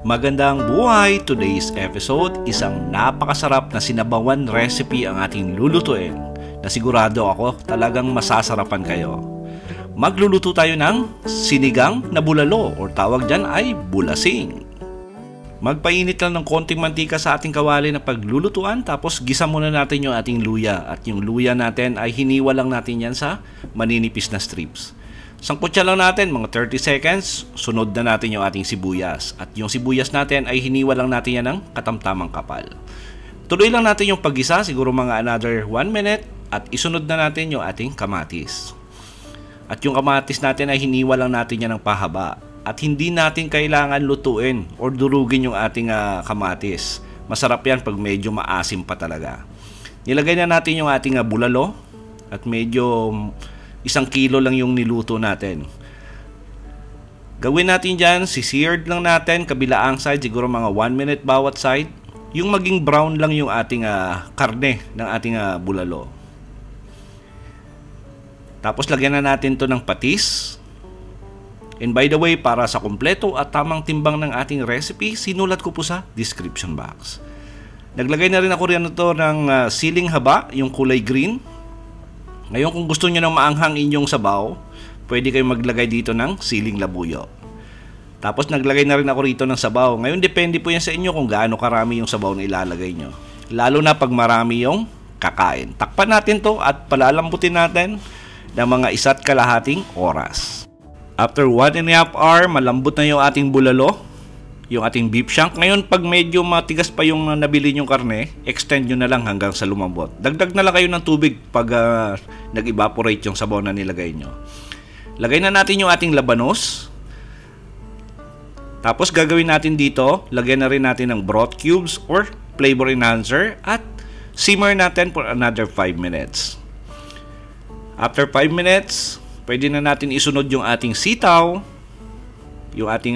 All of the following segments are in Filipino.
Magandang buhay! Today's episode, isang napakasarap na sinabawan recipe ang ating lulutuin na sigurado ako talagang masasarapan kayo. Magluluto tayo ng sinigang na bulalo or tawag dyan ay bulasing. Magpainit lang ng konting mantika sa ating kawali na paglulutuan, tapos gisa muna natin yung ating luya. At yung luya natin ay hiniwa lang natin yan sa maninipis na strips. Sangkutsa lang natin mga 30 seconds, sunod na natin yung ating sibuyas. At yung sibuyas natin ay hiniwa lang natin yan ng katamtamang kapal. Tuloy lang natin yung paggisa, siguro mga another 1 minute, at isunod na natin yung ating kamatis. At yung kamatis natin ay hiniwa lang natin yan ng pahaba. At hindi natin kailangan lutuin or durugin yung ating kamatis. Masarap yan pag medyo maasim pa talaga. Nilagay na natin yung ating bulalo at medyo 1 kilo lang yung niluto natin. Gawin natin dyan, sisired lang natin kabilaang side, siguro mga 1 minute bawat side. Yung maging brown lang yung ating karne ng ating bulalo. Tapos lagyan na natin to ng patis. And by the way, para sa kumpleto at tamang timbang ng ating recipe, sinulat ko po sa description box. Naglagay na rin ako rin ng siling haba, yung kulay green. Ngayon kung gusto niyo ng maanghang inyong sabaw, pwede kayong maglagay dito ng siling labuyo. Tapos naglagay na rin ako rito ng sabaw. Ngayon depende po yan sa inyo kung gaano karami yung sabaw na ilalagay nyo. Lalo na pag marami yung kakain. Takpan natin to at palalambutin natin ng mga 1.5 oras. After 1.5 hour, malambot na yung ating bulalo, yung ating beef shank. Ngayon, pag medyo matigas pa yung nabili nyong karne, extend nyo na lang hanggang sa lumambot. Dagdag na lang kayo ng tubig pag nag-evaporate yung sabaw na nilagay nyo. Lagay na natin yung ating labanos. Tapos gagawin natin dito, lagyan na rin natin ng broth cubes or flavor enhancer at simmer natin for another 5 minutes. After 5 minutes, pwede na natin isunod yung ating sitaw, yung ating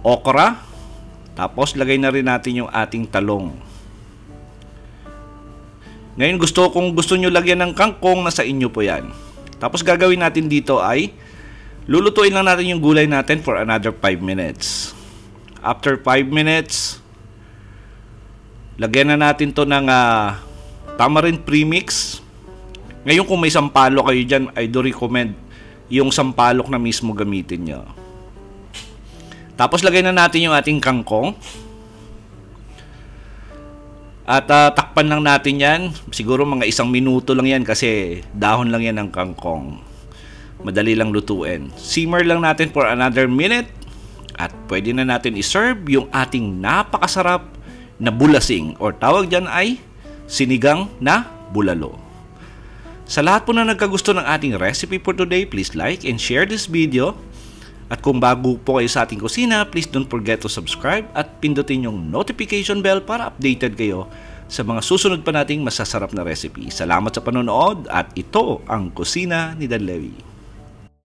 okra, tapos lagay na rin natin yung ating talong. Ngayon kung gusto nyo lagyan ng kangkong, nasa inyo po yan. Tapos gagawin natin dito ay lulutuin lang natin yung gulay natin for another 5 minutes. After 5 minutes, lagyan na natin to ng tamarind premix. Ngayon kung may sampalok kayo dyan, I do recommend yung sampalok na mismo gamitin nyo. Tapos lagay na natin yung ating kangkong. At takpan lang natin yan. Siguro mga 1 minuto lang yan kasi dahon lang yan ng kangkong. Madali lang lutuin. Simmer lang natin for another minute. At pwede na natin iserve yung ating napakasarap na bulasing. Or tawag dyan ay sinigang na bulalo. Sa lahat po na nagkagusto ng ating recipe for today, please like and share this video. At kung bago po kayo sa ating kusina, please don't forget to subscribe at pindutin yung notification bell para updated kayo sa mga susunod pa nating masasarap na recipe. Salamat sa panonood at ito ang Kusina ni Dan Levi.